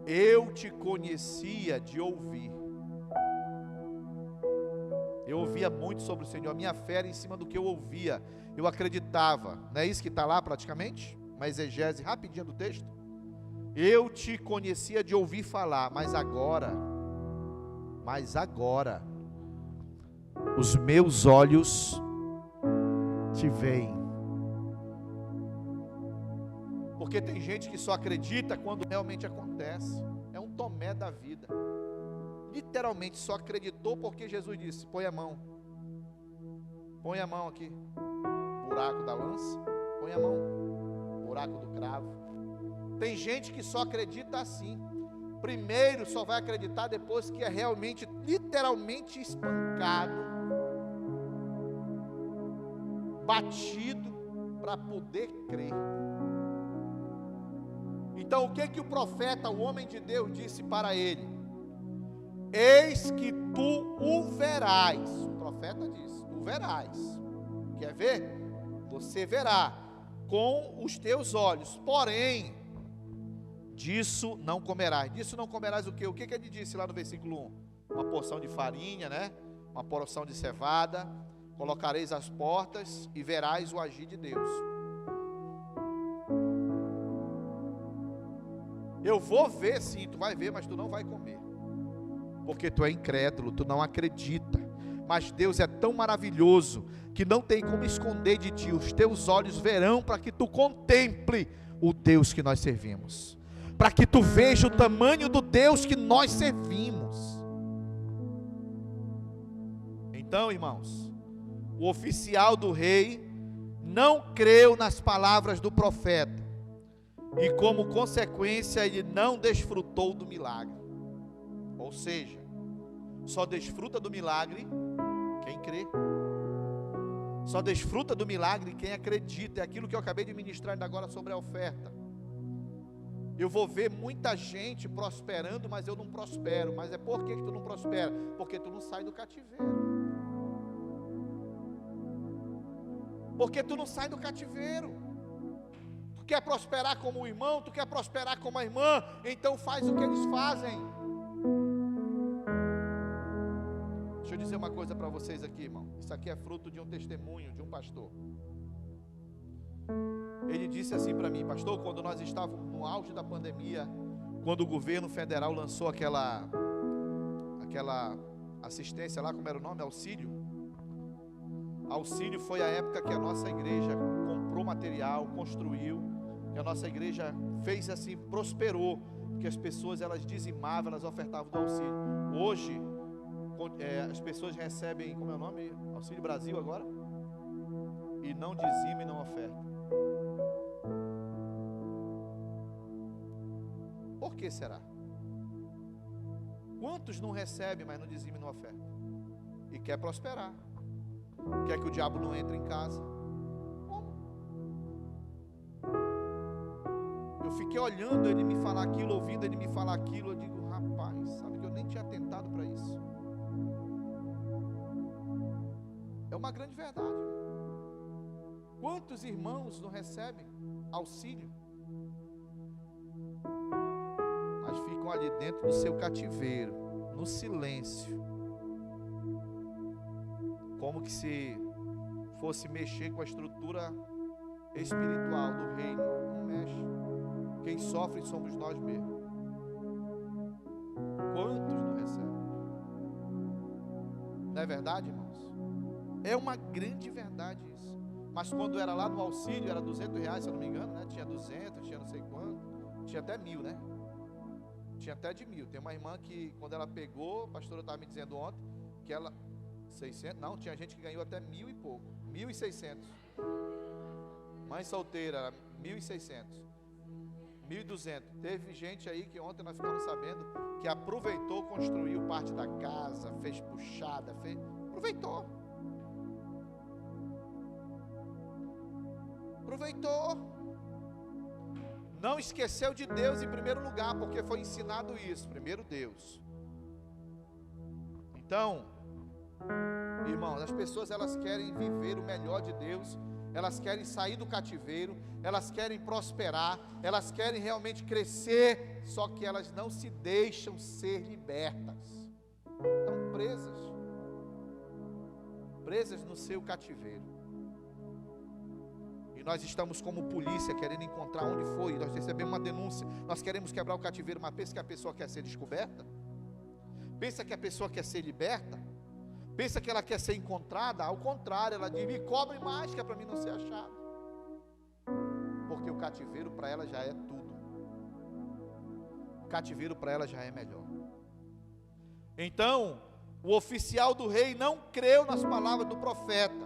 eu te conhecia de ouvir. Eu ouvia muito sobre o Senhor, a minha fé era em cima do que eu ouvia, eu acreditava. Não é isso que está lá praticamente? Uma exegese rapidinha do texto. Eu te conhecia de ouvir falar, mas agora, os meus olhos te veem. Porque tem gente que só acredita quando realmente acontece. É um Tomé da vida. Literalmente só acreditou porque Jesus disse: põe a mão aqui, buraco da lança, põe a mão, buraco do cravo. Tem gente que só acredita assim. Primeiro só vai acreditar depois que é realmente, literalmente espancado, batido, para poder crer. Então o que o profeta, o homem de Deus, disse para ele? Eis que tu o verás. O profeta disse: o verás. Quer ver? Você verá com os teus olhos, porém disso não comerás. Disso não comerás o quê? O que ele disse lá no versículo 1? Uma porção de farinha, né? Uma porção de cevada. Colocareis às portas e verás o agir de Deus. Eu vou ver sim, tu vai ver, mas tu não vai comer. Porque tu é incrédulo, tu não acredita. Mas Deus é tão maravilhoso que não tem como esconder de ti. Os teus olhos verão para que tu contemple o Deus que nós servimos, para que tu veja o tamanho do Deus que nós servimos. Então, irmãos, o oficial do rei não creu nas palavras do profeta, e como consequência ele não desfrutou do milagre. Ou seja, só desfruta do milagre quem crê. Só desfruta do milagre quem acredita. É aquilo que eu acabei de ministrar ainda agora sobre a oferta. Eu vou ver muita gente prosperando, mas eu não prospero. Mas é por que tu não prospera? Porque tu não sai do cativeiro. Porque tu não sai do cativeiro. Tu quer prosperar como o irmão, tu quer prosperar como a irmã, então faz o que eles fazem. Deixa eu dizer uma coisa para vocês aqui, irmão. Isso aqui é fruto de um testemunho de um pastor. Ele disse assim para mim: pastor, quando nós estávamos no auge da pandemia, quando o governo federal lançou aquela assistência lá, como era o nome? Auxílio foi a época que a nossa igreja comprou material, construiu, que a nossa igreja fez assim, prosperou, porque as pessoas, elas dizimavam, elas ofertavam do auxílio. Hoje, as pessoas recebem, como é o nome? Auxílio Brasil agora? e não dizima e não oferta. Por que será? Quantos não recebem, mas não dizima e não oferta? E quer prosperar, quer que o diabo não entre em casa. Como? Eu fiquei olhando ele me falar aquilo, ouvindo ele me falar aquilo. Eu digo, rapaz, sabe que eu nem tinha atentado para isso. É uma grande verdade. Quantos irmãos não recebem auxílio, mas ficam ali dentro do seu cativeiro, no silêncio, como que se fosse mexer com a estrutura espiritual do reino? Não mexe. Quem sofre somos nós mesmos. Quantos não recebem? Não é verdade, irmãos? É uma grande verdade isso. Mas quando era lá no auxílio, era R$200, se eu não me engano, né? Tinha 200, tinha não sei quanto, tinha até 1.000, né? Tinha até de 1.000. Tem uma irmã que, quando ela pegou, a pastora estava me dizendo ontem, que ela, 600, não, tinha gente que ganhou até 1.000 e pouco, 1.600. Mãe solteira, 1.600, 1.200. Teve gente aí que ontem nós ficamos sabendo que aproveitou, construiu parte da casa, fez puxada, aproveitou. Não esqueceu de Deus em primeiro lugar, porque foi ensinado isso, primeiro Deus. Então, irmãos, as pessoas elas querem viver o melhor de Deus, elas querem sair do cativeiro, elas querem prosperar, elas querem realmente crescer, só que elas não se deixam ser libertas, estão presas no seu cativeiro. E nós estamos como polícia querendo encontrar onde foi. Nós recebemos uma denúncia, nós queremos quebrar o cativeiro, mas pensa que a pessoa quer ser descoberta? Pensa que a pessoa quer ser liberta? Pensa que ela quer ser encontrada? Ao contrário, ela diz, me cobre mais, que é para mim não ser achado. Porque o cativeiro para ela já é tudo. O cativeiro para ela já é melhor. Então, o oficial do rei não creu nas palavras do profeta,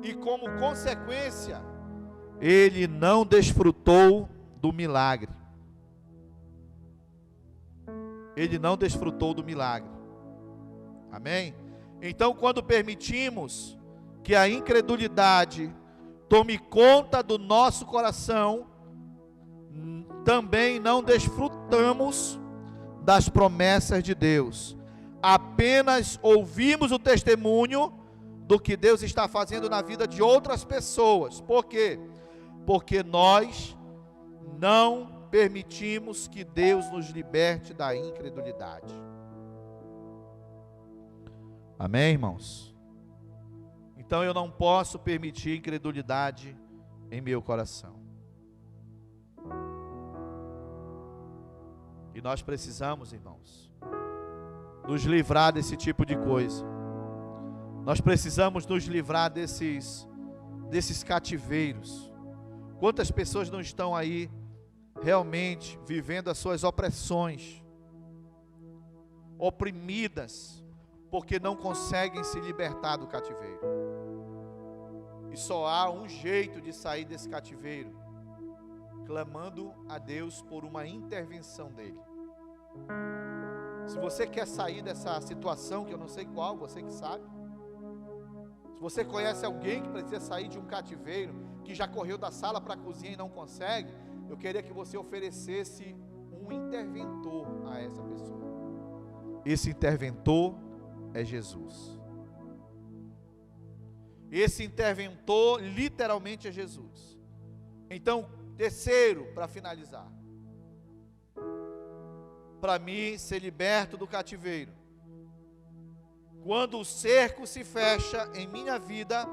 e como consequência, ele não desfrutou do milagre. Ele não desfrutou do milagre. Amém? Então, quando permitimos que a incredulidade tome conta do nosso coração, também não desfrutamos das promessas de Deus. Apenas ouvimos o testemunho do que Deus está fazendo na vida de outras pessoas. Por quê? Porque nós não permitimos que Deus nos liberte da incredulidade. Amém, irmãos? Então eu não posso permitir incredulidade em meu coração. E nós precisamos, irmãos, nos livrar desse tipo de coisa. Nós precisamos nos livrar desses cativeiros. Quantas pessoas não estão aí realmente vivendo as suas opressões, oprimidas, porque não conseguem se libertar do cativeiro. E só há um jeito de sair desse cativeiro: clamando a Deus por uma intervenção dele. Se você quer sair dessa situação, que eu não sei qual, você que sabe. Se você conhece alguém que precisa sair de um cativeiro, que já correu da sala para a cozinha e não consegue, eu queria que você oferecesse um interventor a essa pessoa. Esse interventor é Jesus. Esse interventor literalmente é Jesus. Então, terceiro, para finalizar, para mim ser liberto do cativeiro, quando o cerco se fecha em minha vida,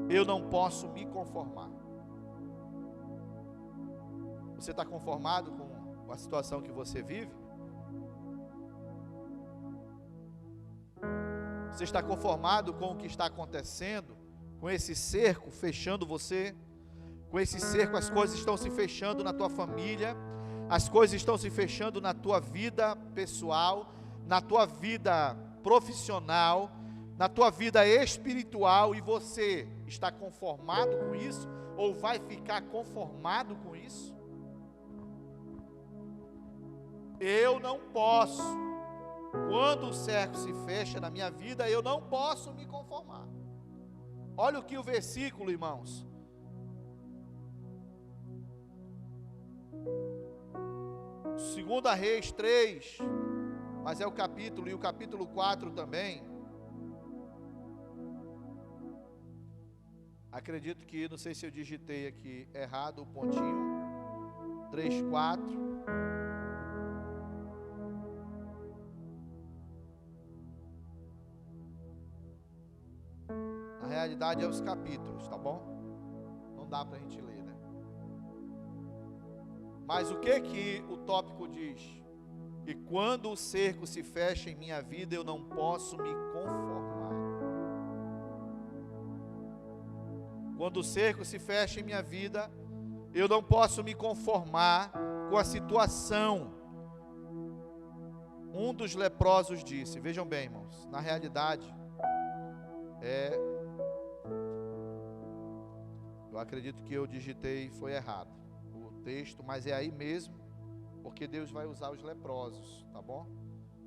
eu não posso me conformar. Você está conformado com a situação que você vive? Você está conformado com o que está acontecendo? Com esse cerco fechando você? Com esse cerco as coisas estão se fechando na tua família, as coisas estão se fechando na tua vida pessoal, na tua vida profissional, na tua vida espiritual, e você está conformado com isso, ou vai ficar conformado com isso? Eu não posso, quando o cerco se fecha na minha vida, eu não posso me conformar. Olha o que o versículo, irmãos, Segunda Reis 3, mas é o capítulo, e o capítulo 4 também. Acredito que, não sei se eu digitei aqui errado o pontinho, 3, 4. Na realidade é os capítulos, tá bom? Não dá pra gente ler, né? Mas o que o tópico diz? Que quando o cerco se fecha em minha vida, eu não posso me conformar. Quando o cerco se fecha em minha vida, eu não posso me conformar com a situação. Um dos leprosos disse, vejam bem, irmãos, na realidade, eu acredito que eu digitei, foi errado o texto, mas é aí mesmo, porque Deus vai usar os leprosos, tá bom?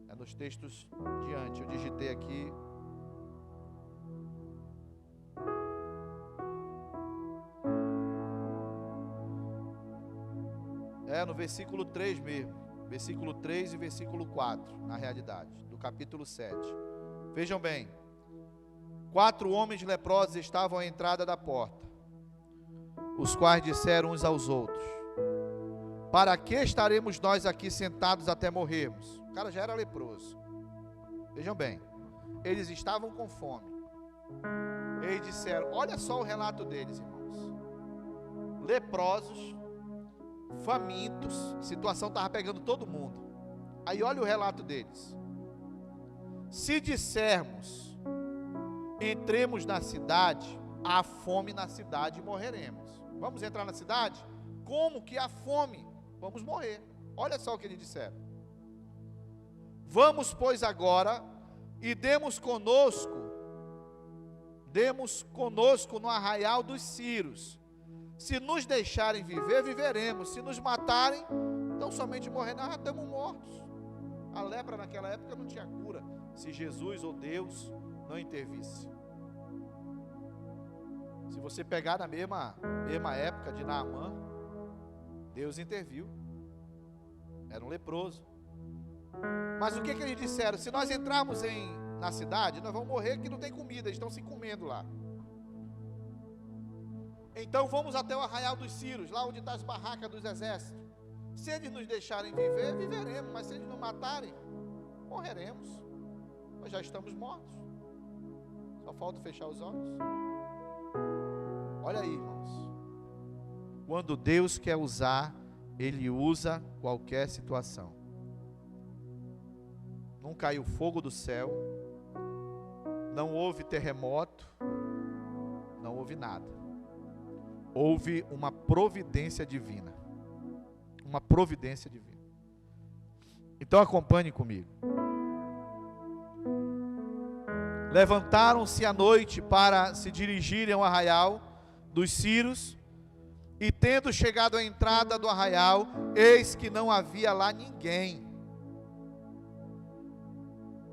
É nos textos diante, eu digitei aqui. É no versículo 3 mesmo, versículo 3 e versículo 4, na realidade, do capítulo 7. Vejam bem, 4 homens leprosos estavam à entrada da porta, os quais disseram uns aos outros: para que estaremos nós aqui sentados até morrermos? O cara já era leproso. Vejam bem, eles estavam com fome. Eles disseram, olha só o relato deles, irmãos. Leprosos, famintos, a situação estava pegando todo mundo. Aí olha o relato deles. Se dissermos, entremos na cidade, há fome na cidade e morreremos. Vamos entrar na cidade? Como que há fome? Vamos morrer. Olha só o que eles disseram. Vamos, pois, agora e demos conosco no arraial dos Círios. Se nos deixarem viver, viveremos. Se nos matarem, então somente morrer. Nós já estamos mortos. A lepra naquela época não tinha cura, se Jesus ou Deus não intervisse. Se você pegar na mesma época de Naamã, Deus interviu. Era um leproso. Mas o que eles disseram? Se nós entrarmos na cidade, nós vamos morrer, que não tem comida, eles estão se comendo lá. Então vamos até o arraial dos Círios, lá onde está as barracas dos exércitos. Se eles nos deixarem viver, viveremos. Mas se eles nos matarem, morreremos. Nós já estamos mortos. Só falta fechar os olhos. Olha aí, irmãos. Quando Deus quer usar, Ele usa qualquer situação. Não caiu fogo do céu, não houve terremoto, não houve nada. Houve uma providência divina. Uma providência divina. Então acompanhe comigo. Levantaram-se à noite para se dirigirem ao arraial dos Círios, e tendo chegado à entrada do arraial, eis que não havia lá ninguém.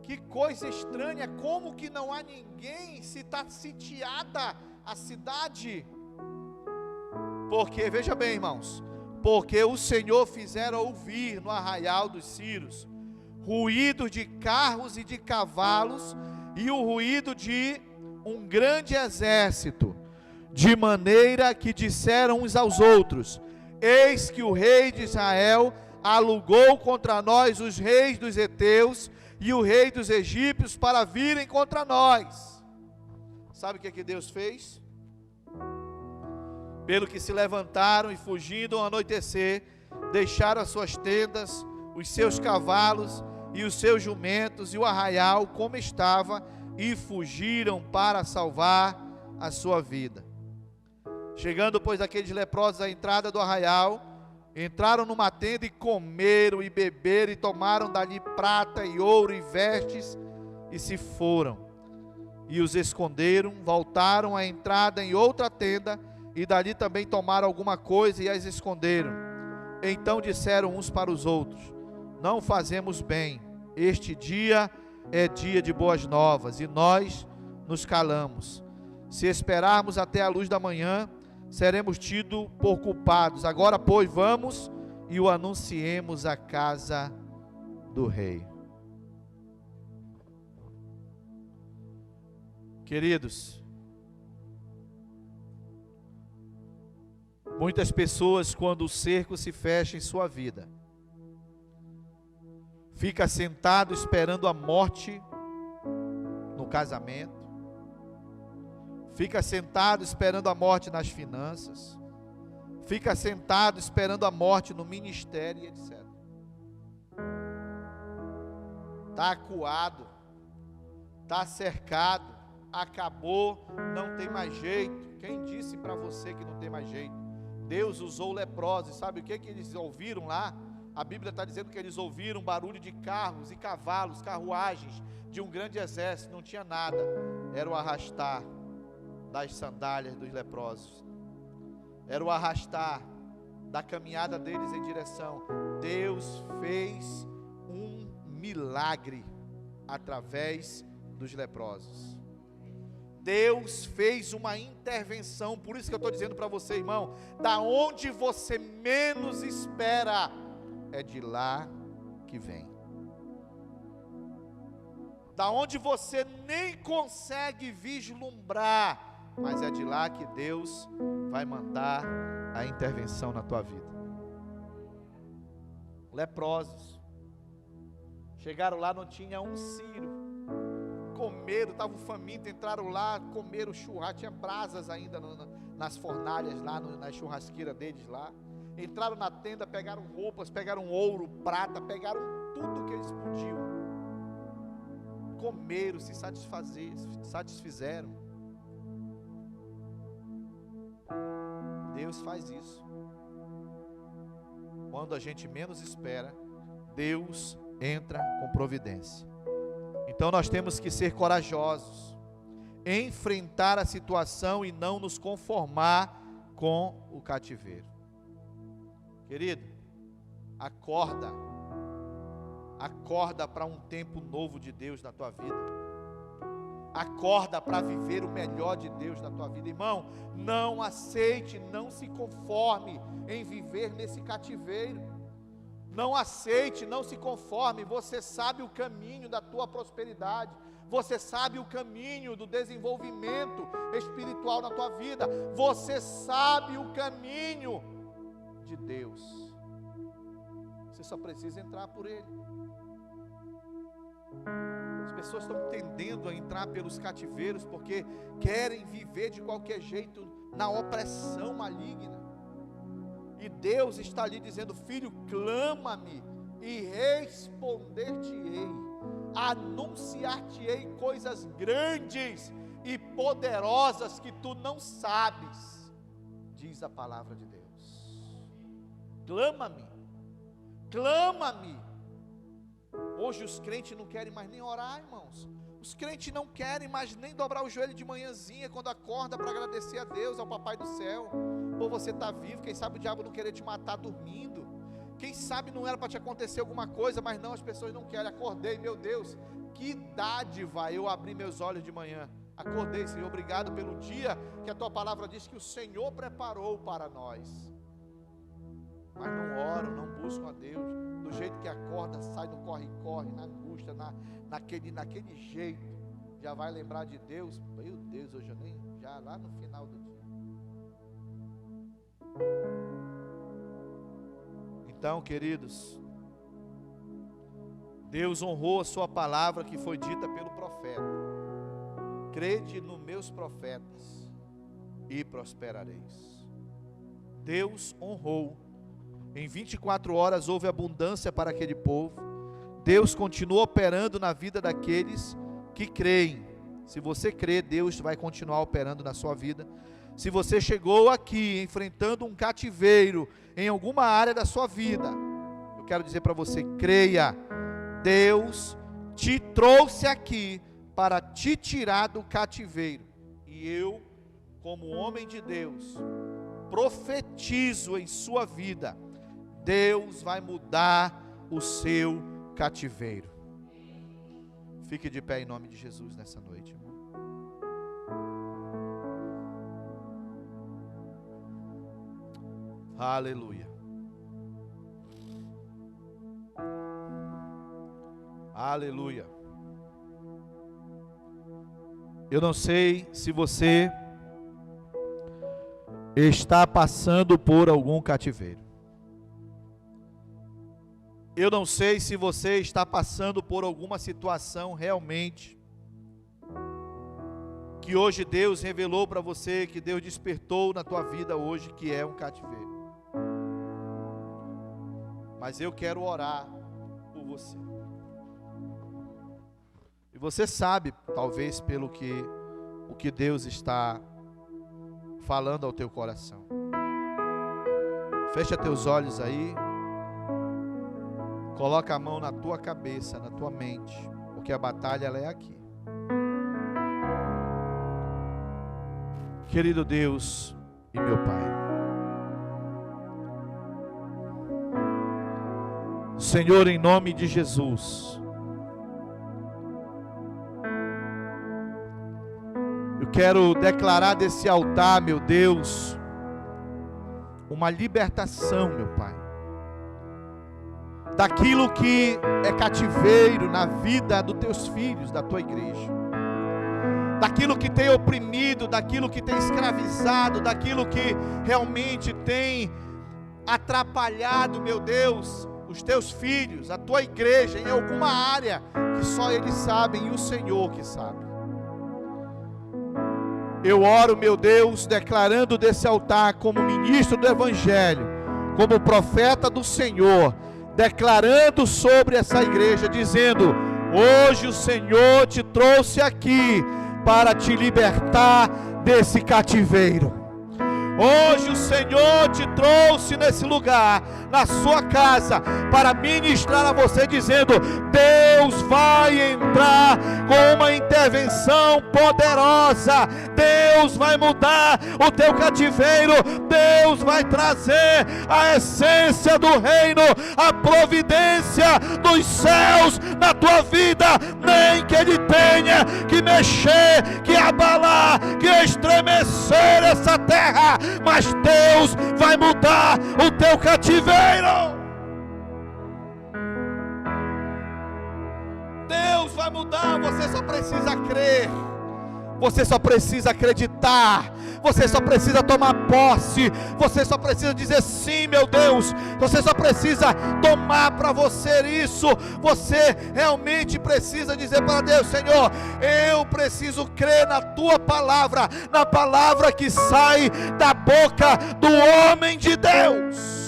Que coisa estranha, como que não há ninguém se está sitiada a cidade? Porque, veja bem, irmãos, porque o Senhor fizera ouvir no arraial dos Círios ruído de carros e de cavalos, e o ruído de um grande exército, de maneira que disseram uns aos outros: eis que o rei de Israel alugou contra nós os reis dos heteus e o rei dos egípcios para virem contra nós. Sabe o que Deus fez? Pelo que se levantaram e fugindo ao anoitecer, deixaram as suas tendas, os seus cavalos e os seus jumentos e o arraial como estava, e fugiram para salvar a sua vida. Chegando, pois, aqueles leprosos à entrada do arraial, entraram numa tenda e comeram e beberam, e tomaram dali prata e ouro e vestes, e se foram. e os esconderam, voltaram à entrada em outra tenda, e dali também tomaram alguma coisa e as esconderam. Então disseram uns para os outros: não fazemos bem, este dia é dia de boas novas, e nós nos calamos. Se esperarmos até a luz da manhã, seremos tidos por culpados. Agora, pois, vamos e o anunciemos à casa do rei. Queridos, muitas pessoas, quando o cerco se fecha em sua vida, fica sentado esperando a morte no casamento, fica sentado esperando a morte nas finanças, fica sentado esperando a morte no ministério, etc. Está acuado, está cercado, acabou, não tem mais jeito. Quem disse para você que não tem mais jeito? Deus usou leprosos. Sabe o que eles ouviram lá? A Bíblia está dizendo que eles ouviram barulho de carros e cavalos, carruagens de um grande exército. Não tinha nada, era o arrastar das sandálias dos leprosos, era o arrastar da caminhada deles em direção. Deus fez um milagre através dos leprosos. Deus fez uma intervenção. Por isso que eu estou dizendo para você, irmão, da onde você menos espera, é de lá que vem. Da onde você nem consegue vislumbrar, mas é de lá que Deus vai mandar a intervenção na tua vida. Leprosos chegaram lá, não tinha um ciro, comeram, estavam famintos, entraram lá, comeram churrasco, tinha brasas ainda nas fornalhas lá, na churrasqueira deles lá. Entraram na tenda, pegaram roupas, pegaram ouro, prata, pegaram tudo que eles podiam, comeram, se satisfizeram. Deus faz isso. Quando a gente menos espera, Deus entra com providência. Então nós temos que ser corajosos, enfrentar a situação e não nos conformar com o cativeiro. Querido, acorda para um tempo novo de Deus na tua vida. Acorda para viver o melhor de Deus na tua vida. Irmão, não aceite, não se conforme em viver nesse cativeiro. Não aceite, não se conforme. Você sabe o caminho da tua prosperidade. Você sabe o caminho do desenvolvimento espiritual na tua vida. Você sabe o caminho de Deus. Você só precisa entrar por ele. As pessoas estão tendendo a entrar pelos cativeiros porque querem viver de qualquer jeito na opressão maligna. E Deus está ali dizendo: filho, clama-me e responder-te-ei, anunciar-te-ei coisas grandes e poderosas que tu não sabes, diz a palavra de Deus. Clama-me, clama-me. Hoje os crentes não querem mais nem orar, irmãos. Os crentes não querem mais nem dobrar o joelho de manhãzinha quando acorda para agradecer a Deus, ao Papai do céu. Pô, você está vivo, quem sabe o diabo não querer te matar dormindo. Quem sabe não era para te acontecer alguma coisa, mas não, as pessoas não querem. Acordei, meu Deus, que dádiva eu abri meus olhos de manhã. Acordei, Senhor, obrigado pelo dia que a tua palavra diz que o Senhor preparou para nós. Mas não oram, não buscam a Deus. Do jeito que acorda, sai no corre-corre, na angústia, naquele jeito, já vai lembrar de Deus. Meu Deus, hoje eu nem, já lá no final do dia. Então, queridos, Deus honrou a sua palavra que foi dita pelo profeta: crede nos meus profetas e prosperareis. Deus honrou. Em 24 horas houve abundância para aquele povo. Deus continua operando na vida daqueles que creem. Se você crê, Deus vai continuar operando na sua vida. Se você chegou aqui enfrentando um cativeiro em alguma área da sua vida, eu quero dizer para você: creia. Deus te trouxe aqui para te tirar do cativeiro. E eu, como homem de Deus, profetizo em sua vida: Deus vai mudar o seu cativeiro. Fique de pé em nome de Jesus nessa noite, irmão. Aleluia. Aleluia. Eu não sei se você está passando por algum cativeiro. Eu não sei se você está passando por alguma situação realmente que hoje Deus revelou para você, que Deus despertou na tua vida hoje, que é um cativeiro. Mas eu quero orar por você. E você sabe, talvez pelo o que Deus está falando ao teu coração. Fecha teus olhos aí. Coloca a mão na tua cabeça, na tua mente, porque a batalha ela é aqui. Querido Deus e meu Pai, Senhor, em nome de Jesus, eu quero declarar desse altar, meu Deus, uma libertação, meu Pai, daquilo que é cativeiro na vida dos teus filhos, da tua igreja, daquilo que tem oprimido, daquilo que tem escravizado, daquilo que realmente tem atrapalhado, meu Deus, os teus filhos, a tua igreja, em alguma área que só eles sabem e o Senhor que sabe. Eu oro, meu Deus, declarando desse altar como ministro do Evangelho, como profeta do Senhor, declarando sobre essa igreja, dizendo: hoje o Senhor te trouxe aqui para te libertar desse cativeiro. Hoje o Senhor te trouxe nesse lugar, na sua casa, para ministrar a você, dizendo: Deus vai entrar com uma intervenção poderosa, Deus vai mudar o teu cativeiro, Deus vai trazer a essência do reino, a providência dos céus na tua vida, nem que Ele tenha que mexer, que abalar, que estremecer essa terra, mas Deus vai mudar o teu cativeiro. Deus vai mudar, você só precisa crer, você só precisa acreditar, você só precisa tomar posse, você só precisa dizer sim, meu Deus, você só precisa tomar para você isso, você realmente precisa dizer para Deus: Senhor, eu preciso crer na tua palavra, na palavra que sai da boca do homem de Deus.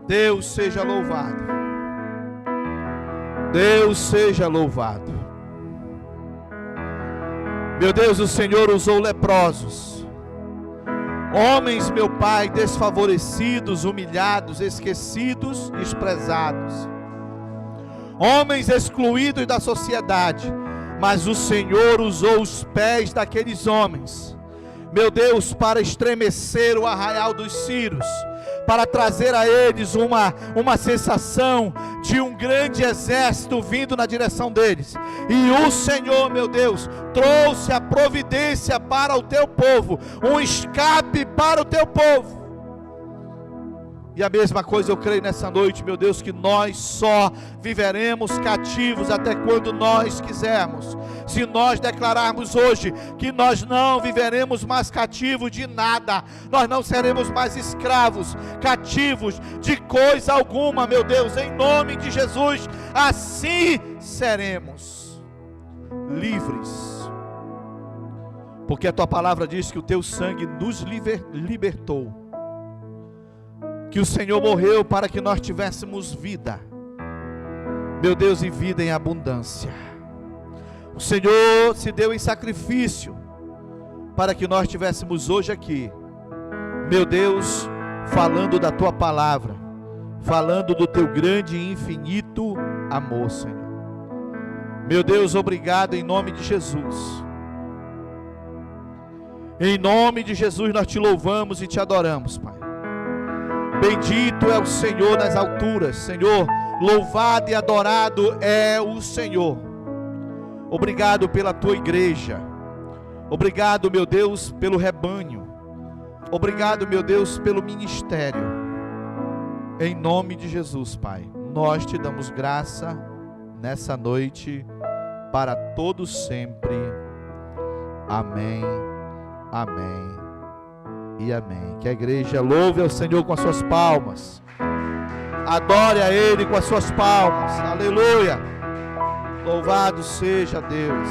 Deus seja louvado. Deus seja louvado. Meu Deus, o Senhor usou leprosos, homens, meu Pai, desfavorecidos, humilhados, esquecidos, desprezados, homens excluídos da sociedade, mas o Senhor usou os pés daqueles homens, meu Deus, para estremecer o arraial dos círios, para trazer a eles uma sensação de um grande exército vindo na direção deles. E o Senhor, meu Deus, trouxe a providência para o teu povo, um escape para o teu povo. E a mesma coisa eu creio nessa noite, meu Deus, que nós só viveremos cativos até quando nós quisermos. Se nós declararmos hoje que nós não viveremos mais cativos de nada, nós não seremos mais escravos, cativos de coisa alguma, meu Deus, em nome de Jesus, assim seremos livres. Porque a tua palavra diz que o teu sangue nos libertou, que o Senhor morreu para que nós tivéssemos vida, meu Deus, e vida em abundância. O Senhor se deu em sacrifício para que nós estivéssemos hoje aqui, meu Deus, falando da tua palavra, falando do teu grande e infinito amor, Senhor. Meu Deus, obrigado em nome de Jesus. Em nome de Jesus nós te louvamos e te adoramos, Pai. Bendito é o Senhor nas alturas, Senhor, louvado e adorado é o Senhor. Obrigado pela tua igreja. Obrigado, meu Deus, pelo rebanho. Obrigado, meu Deus, pelo ministério. Em nome de Jesus, Pai, nós te damos graça nessa noite, para todos sempre. Amém, amém e amém. Que a igreja louve ao Senhor com as suas palmas. Adore a Ele com as suas palmas. Aleluia. Louvado seja Deus.